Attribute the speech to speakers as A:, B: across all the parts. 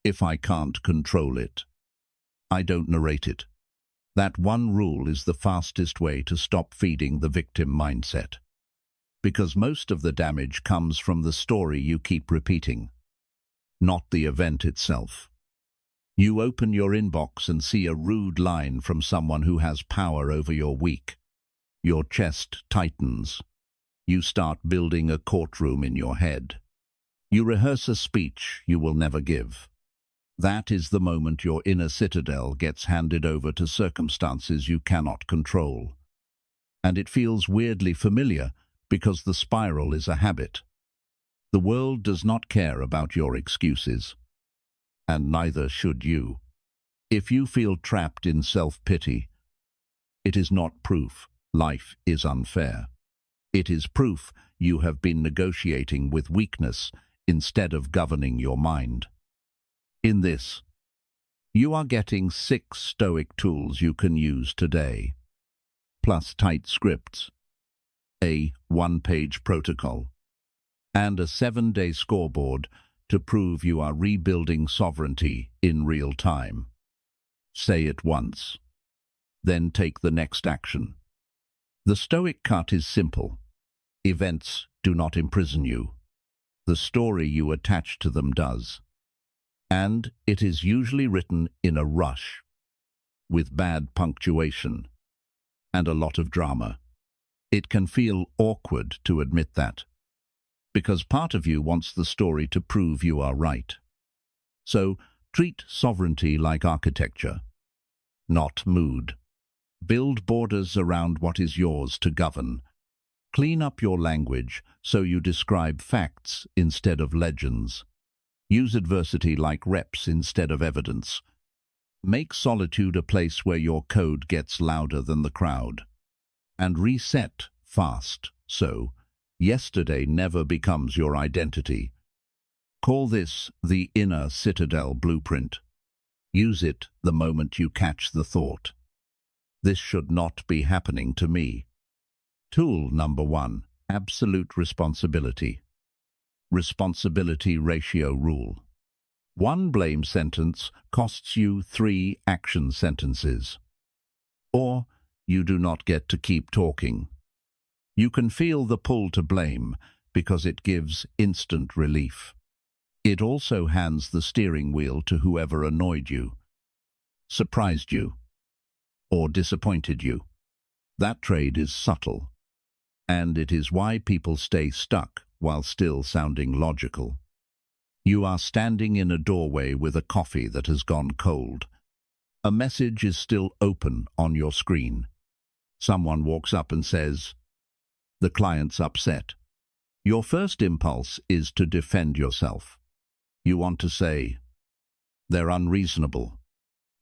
A: If I can't control it, I don't narrate it. That one rule is the fastest way to stop feeding the victim mindset. Because most of the damage comes from the story you keep repeating, not the event itself. You open your inbox and see a rude line from someone who has power over your week. Your chest tightens. You start building a courtroom in your head. You rehearse a speech you will never give. That is the moment your inner citadel gets handed over to circumstances you cannot control. And it feels weirdly familiar because the spiral is a habit. The world does not care about your excuses, and neither should you. If you feel trapped in self-pity, it is not proof life is unfair. It is proof you have been negotiating with weakness instead of governing your mind. In this, you are getting 6 Stoic tools you can use today, plus tight scripts, a 1-page protocol, and a 7-day scoreboard to prove you are rebuilding sovereignty in real time. Say it once, then take the next action. The Stoic cut is simple. Events do not imprison you. The story you attach to them does. And it is usually written in a rush, with bad punctuation, and a lot of drama. It can feel awkward to admit that, because part of you wants the story to prove you are right. So treat sovereignty like architecture, not mood. Build borders around what is yours to govern. Clean up your language so you describe facts instead of legends. Use adversity like reps instead of evidence. Make solitude a place where your code gets louder than the crowd. And reset fast so yesterday never becomes your identity. Call this the Inner Citadel Blueprint. Use it the moment you catch the thought, "This should not be happening to me." Tool number 1, absolute responsibility. Responsibility ratio rule. 1 blame sentence costs you 3 action sentences. Or you do not get to keep talking. You can feel the pull to blame because it gives instant relief. It also hands the steering wheel to whoever annoyed you, surprised you, or disappointed you. That trade is subtle, and it is why people stay stuck while still sounding logical. You are standing in a doorway with a coffee that has gone cold. A message is still open on your screen. Someone walks up and says, "The client's upset." Your first impulse is to defend yourself. You want to say, "They're unreasonable.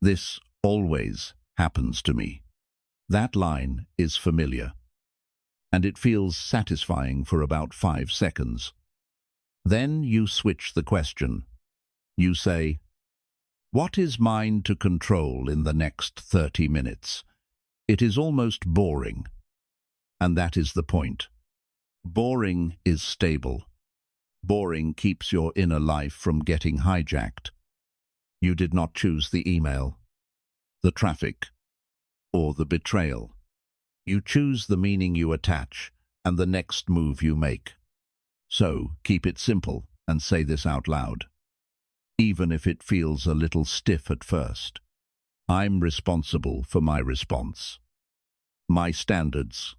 A: This always happens to me." That line is familiar, and it feels satisfying for about 5 seconds. Then you switch the question. You say, "What is mine to control in the next 30 minutes? It is almost boring." And that is the point. Boring is stable. Boring keeps your inner life from getting hijacked. You did not choose the email, the traffic, or the betrayal. You choose the meaning you attach and the next move you make. So keep it simple and say this out loud, even if it feels a little stiff at first. I'm responsible for my response, my standards,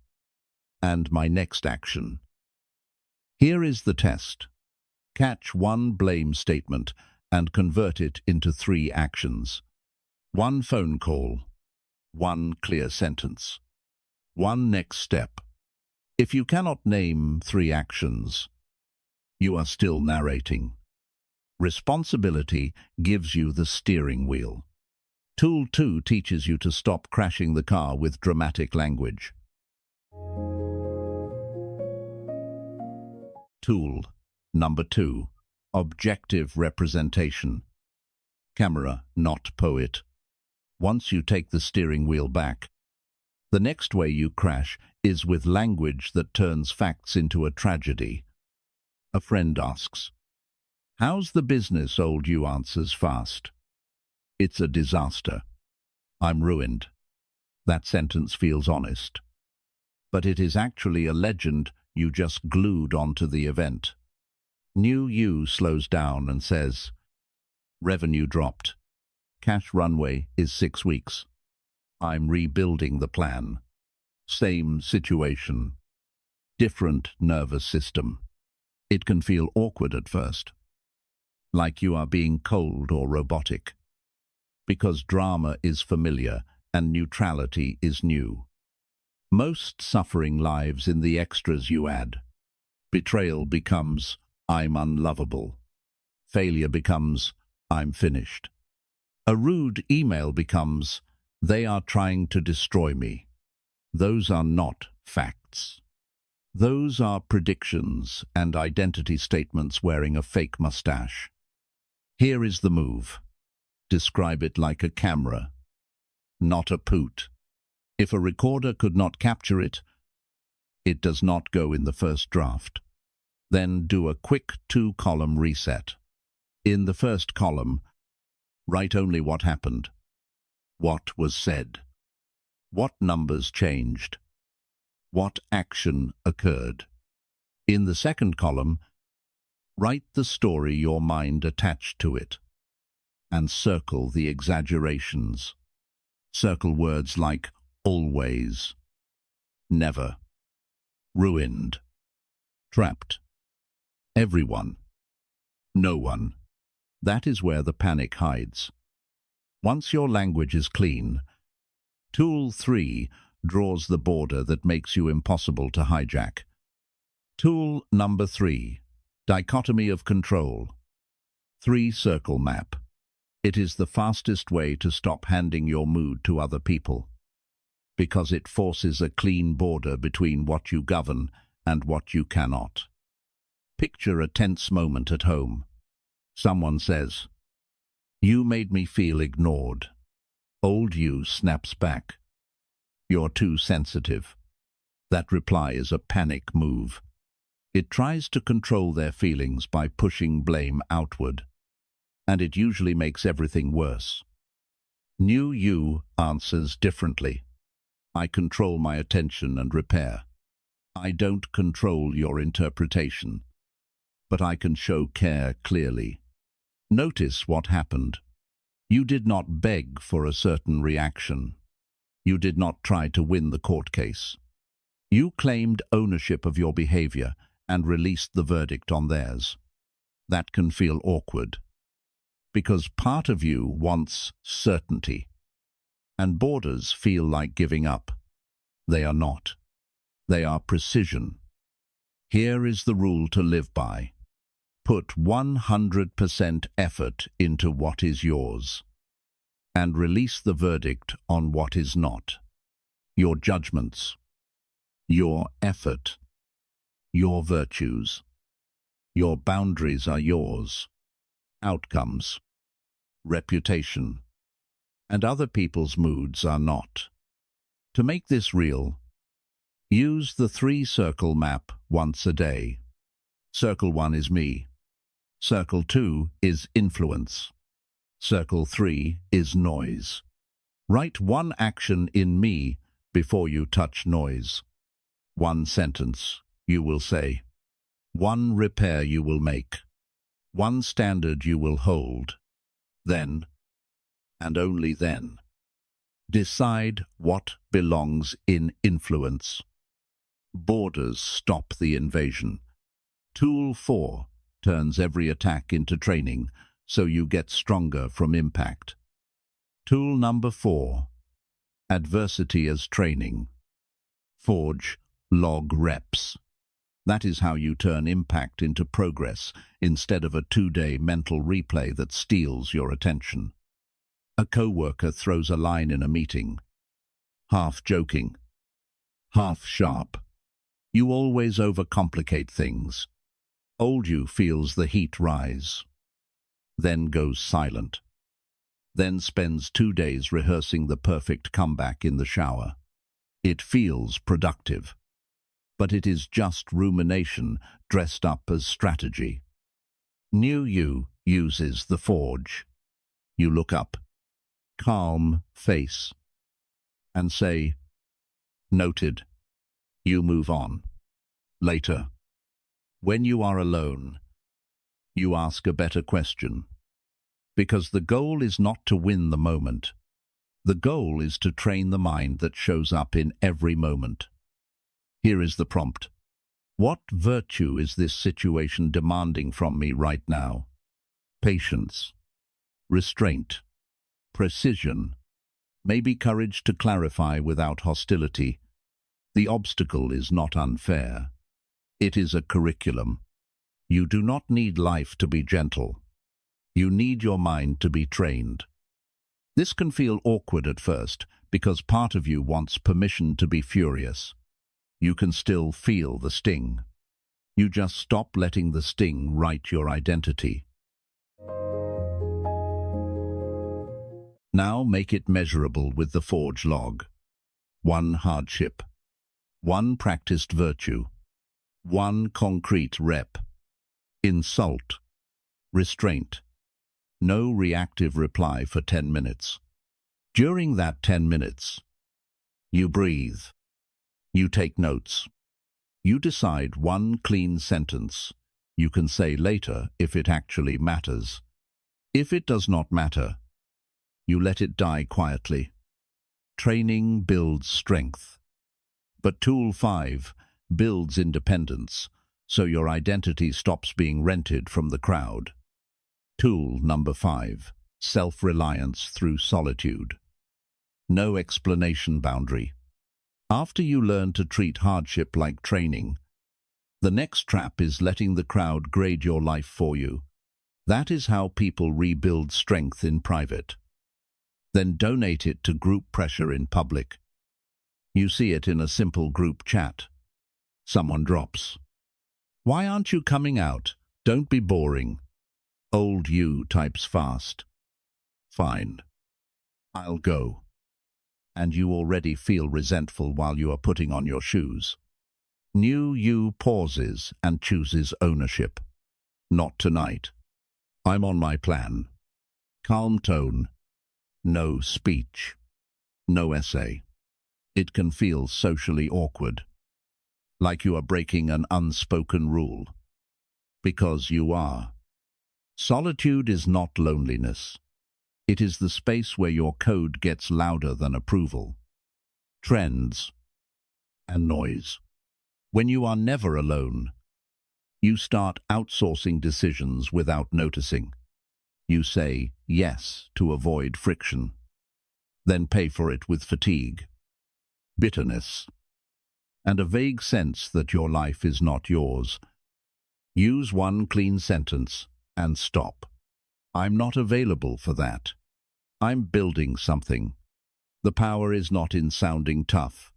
A: and my next action. Here is the test. Catch 1 blame statement and convert it into 3 actions. 1 phone call, 1 clear sentence, 1 next step. If you cannot name 3 actions, you are still narrating. Responsibility gives you the steering wheel. Tool 2 teaches you to stop crashing the car with dramatic language. Tool number 2, objective representation. Camera, not poet. Once you take the steering wheel back, the next way you crash is with language that turns facts into a tragedy. A friend asks, How's the business? Old you answers fast. It's a disaster. I'm ruined. That sentence feels honest. But it is actually a legend you just glued onto the event. New you slows down and says, revenue dropped. Cash runway is 6 weeks. I'm rebuilding the plan. Same situation. Different nervous system. It can feel awkward at first, like you are being cold or robotic, because drama is familiar and neutrality is new. Most suffering lives in the extras you add. Betrayal becomes, I'm unlovable. Failure becomes, I'm finished. A rude email becomes, they are trying to destroy me. Those are not facts. Those are predictions and identity statements wearing a fake mustache. Here is the move. Describe it like a camera, not a poot. If a recorder could not capture it, it does not go in the first draft. Then do a quick 2-column reset. In the first column, write only what happened, what was said, what numbers changed, what action occurred. In the second column, write the story your mind attached to it, and circle the exaggerations. Circle words like always, never, ruined, trapped, everyone, no one. That is where the panic hides. Once your language is clean, Tool 3 draws the border that makes you impossible to hijack. Tool number 3, dichotomy of control. 3-circle map. It is the fastest way to stop handing your mood to other people, because it forces a clean border between what you govern and what you cannot. Picture a tense moment at home. Someone says, "You made me feel ignored." Old you snaps back, "You're too sensitive." That reply is a panic move. It tries to control their feelings by pushing blame outward, and it usually makes everything worse. New you answers differently. I control my attention and repair. I don't control your interpretation, but I can show care clearly. Notice what happened. You did not beg for a certain reaction. You did not try to win the court case. You claimed ownership of your behavior and released the verdict on theirs. That can feel awkward, because part of you wants certainty, and borders feel like giving up. They are not. They are precision. Here is the rule to live by. Put 100% effort into what is yours, and release the verdict on what is not. Your judgments, your effort, your virtues. Your boundaries are yours. Outcomes, reputation, and other people's moods are not. To make this real, use the 3-circle map once a day. Circle 1 is me. Circle 2 is influence. Circle 3 is noise. Write one action in me before you touch noise. One sentence you will say. One repair you will make. One standard you will hold. Then, and only then, decide what belongs in influence. Borders stop the invasion. Tool 4 turns every attack into training, so you get stronger from impact. Tool number 4, adversity as training. Forge log reps. That is how you turn impact into progress instead of a 2-day mental replay that steals your attention. A coworker throws a line in a meeting, half joking, half sharp. You always overcomplicate things. Old you feels the heat rise, then goes silent, then spends 2 days rehearsing the perfect comeback in the shower. It feels productive, but it is just rumination dressed up as strategy. New you uses the forge. You look up, calm face, and say, "Noted." You move on. Later, when you are alone, you ask a better question. Because the goal is not to win the moment. The goal is to train the mind that shows up in every moment. Here is the prompt. What virtue is this situation demanding from me right now? Patience, restraint, precision, maybe courage to clarify without hostility. The obstacle is not unfair. It is a curriculum. You do not need life to be gentle. You need your mind to be trained. This can feel awkward at first because part of you wants permission to be furious. You can still feel the sting. You just stop letting the sting write your identity. Now make it measurable with the forge log. 1 hardship. 1 practiced virtue. 1 concrete rep. Insult. Restraint. No reactive reply for 10 minutes. During that 10 minutes, you breathe. You take notes. You decide 1 clean sentence you can say later if it actually matters. If it does not matter, you let it die quietly. Training builds strength. But tool 5 builds independence, so your identity stops being rented from the crowd. Tool number 5, self-reliance through solitude. No explanation boundary. After you learn to treat hardship like training, the next trap is letting the crowd grade your life for you. That is how people rebuild strength in private. Then donate it to group pressure in public. You see it in a simple group chat. Someone drops, "Why aren't you coming out? Don't be boring." Old you types fast, "Fine, I'll go." And you already feel resentful while you are putting on your shoes. New you pauses and chooses ownership. Not tonight. I'm on my plan. Calm tone. No speech. No essay. It can feel socially awkward, like you are breaking an unspoken rule. Because you are. Solitude is not loneliness. It is the space where your code gets louder than approval, trends, and noise. When you are never alone, you start outsourcing decisions without noticing. You say yes to avoid friction, then pay for it with fatigue, bitterness, and a vague sense that your life is not yours. Use 1 clean sentence and stop. I'm not available for that. I'm building something. The power is not in sounding tough.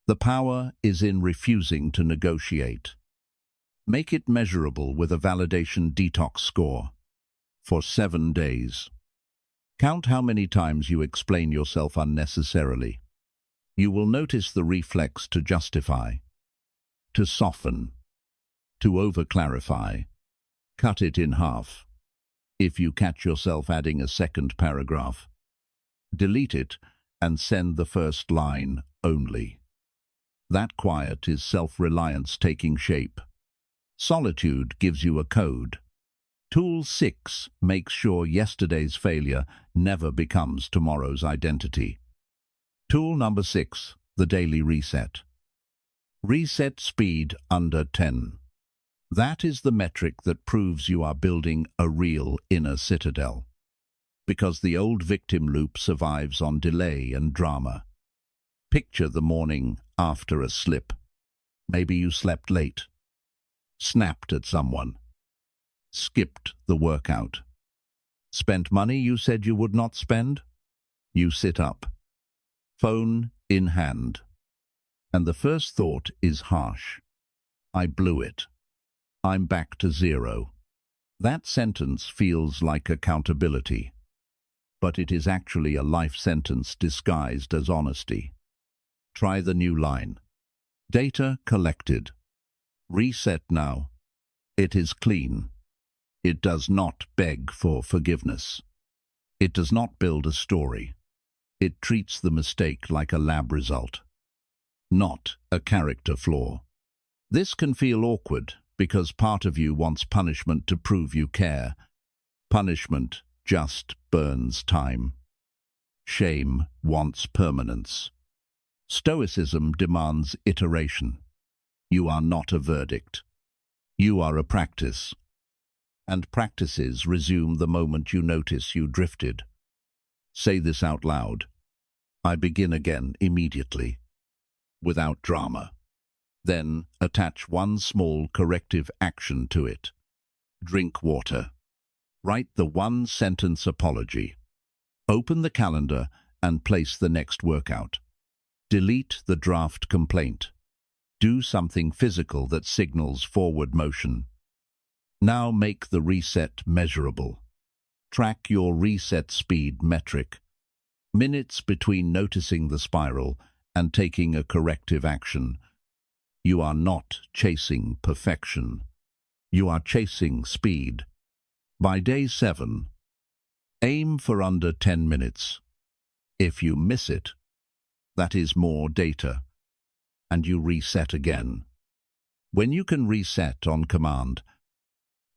A: The power is in refusing to negotiate. Make it measurable with a validation detox score for 7 days. Count how many times you explain yourself unnecessarily. You will notice the reflex to justify, to soften, to over-clarify. Cut it in half. If you catch yourself adding a second paragraph, delete it and send the first line only. That quiet is self-reliance taking shape. Solitude gives you a code. Tool 6 makes sure yesterday's failure never becomes tomorrow's identity. Tool number 6, the daily reset. Reset speed under 10. That is the metric that proves you are building a real inner citadel. Because the old victim loop survives on delay and drama. Picture the morning after a slip. Maybe you slept late, snapped at someone, skipped the workout, spent money you said you would not spend. You sit up, phone in hand, and the first thought is harsh. I blew it. I'm back to 0. That sentence feels like accountability, but it is actually a life sentence disguised as honesty. Try the new line. Data collected. Reset now. It is clean. It does not beg for forgiveness. It does not build a story. It treats the mistake like a lab result, not a character flaw. This can feel awkward because part of you wants punishment to prove you care. Punishment just burns time. Shame wants permanence. Stoicism demands iteration. You are not a verdict. You are a practice. And practices resume the moment you notice you drifted. Say this out loud. I begin again immediately, without drama. Then attach one small corrective action to it. Drink water. Write the one-sentence apology. Open the calendar and place the next workout. Delete the draft complaint. Do something physical that signals forward motion. Now make the reset measurable. Track your reset speed metric. Minutes between noticing the spiral and taking a corrective action. You are not chasing perfection. You are chasing speed. By day 7, aim for under 10 minutes. If you miss it, that is more data, and you reset again. When you can reset on command,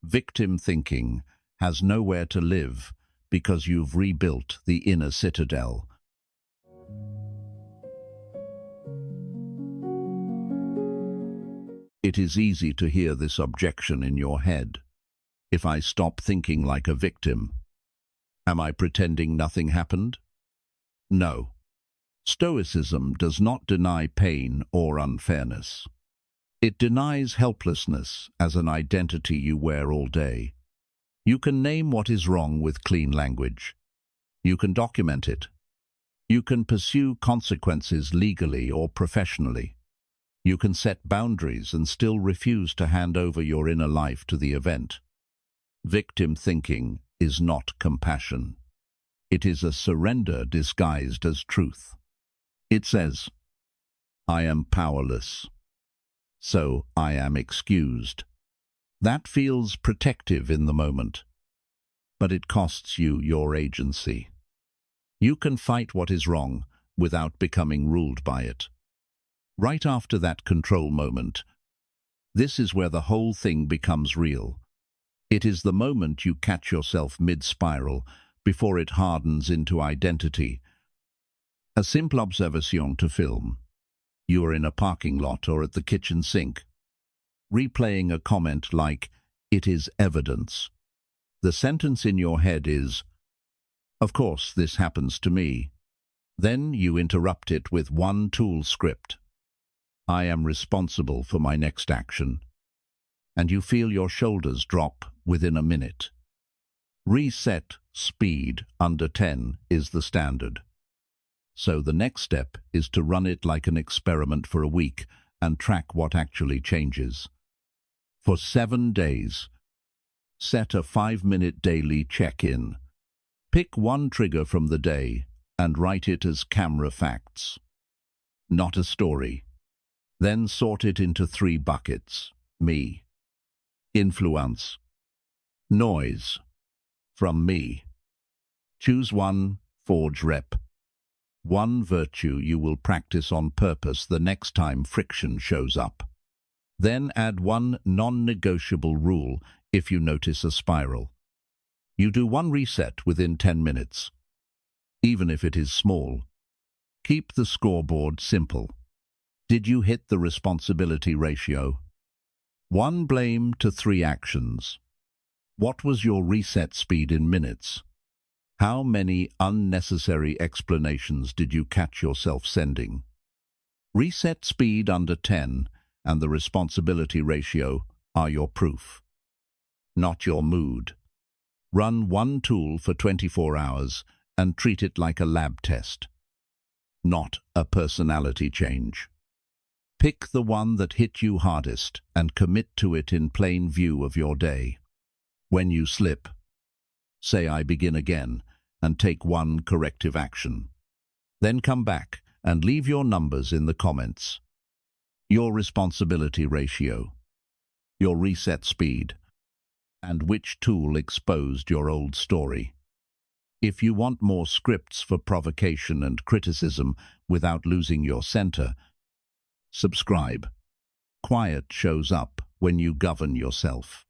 A: victim thinking has nowhere to live because you've rebuilt the inner citadel. It is easy to hear this objection in your head. If I stop thinking like a victim, am I pretending nothing happened? No. Stoicism does not deny pain or unfairness. It denies helplessness as an identity you wear all day. You can name what is wrong with clean language. You can document it. You can pursue consequences legally or professionally. You can set boundaries and still refuse to hand over your inner life to the event. Victim thinking is not compassion. It is a surrender disguised as truth. It says, I am powerless, so I am excused. That feels protective in the moment, but it costs you your agency. You can fight what is wrong without becoming ruled by it. Right after that control moment, this is where the whole thing becomes real. It is the moment you catch yourself mid-spiral before it hardens into identity. A simple observation to film. You are in a parking lot or at the kitchen sink, replaying a comment like, it is evidence. The sentence in your head is, of course this happens to me. Then you interrupt it with one tool script. I am responsible for my next action. And you feel your shoulders drop within a minute. Reset speed under 10 is the standard. So the next step is to run it like an experiment for a week and track what actually changes. For 7 days, set a 5-minute daily check-in. Pick one trigger from the day and write it as camera facts, not a story. Then sort it into 3 buckets. Me. Influence. Noise. From me. Choose one, forge rep. One virtue you will practice on purpose the next time friction shows up. Then add one non-negotiable rule if you notice a spiral. You do one reset within 10 minutes. Even if it is small. Keep the scoreboard simple. Did you hit the responsibility ratio? 1 blame to 3 actions. What was your reset speed in minutes? How many unnecessary explanations did you catch yourself sending? Reset speed under 10 and the responsibility ratio are your proof, not your mood. Run one tool for 24 hours and treat it like a lab test, not a personality change. Pick the one that hit you hardest and commit to it in plain view of your day. When you slip, say I begin again and take one corrective action. Then come back and leave your numbers in the comments. Your responsibility ratio, your reset speed, and which tool exposed your old story. If you want more scripts for provocation and criticism without losing your center, subscribe. Quiet shows up when you govern yourself.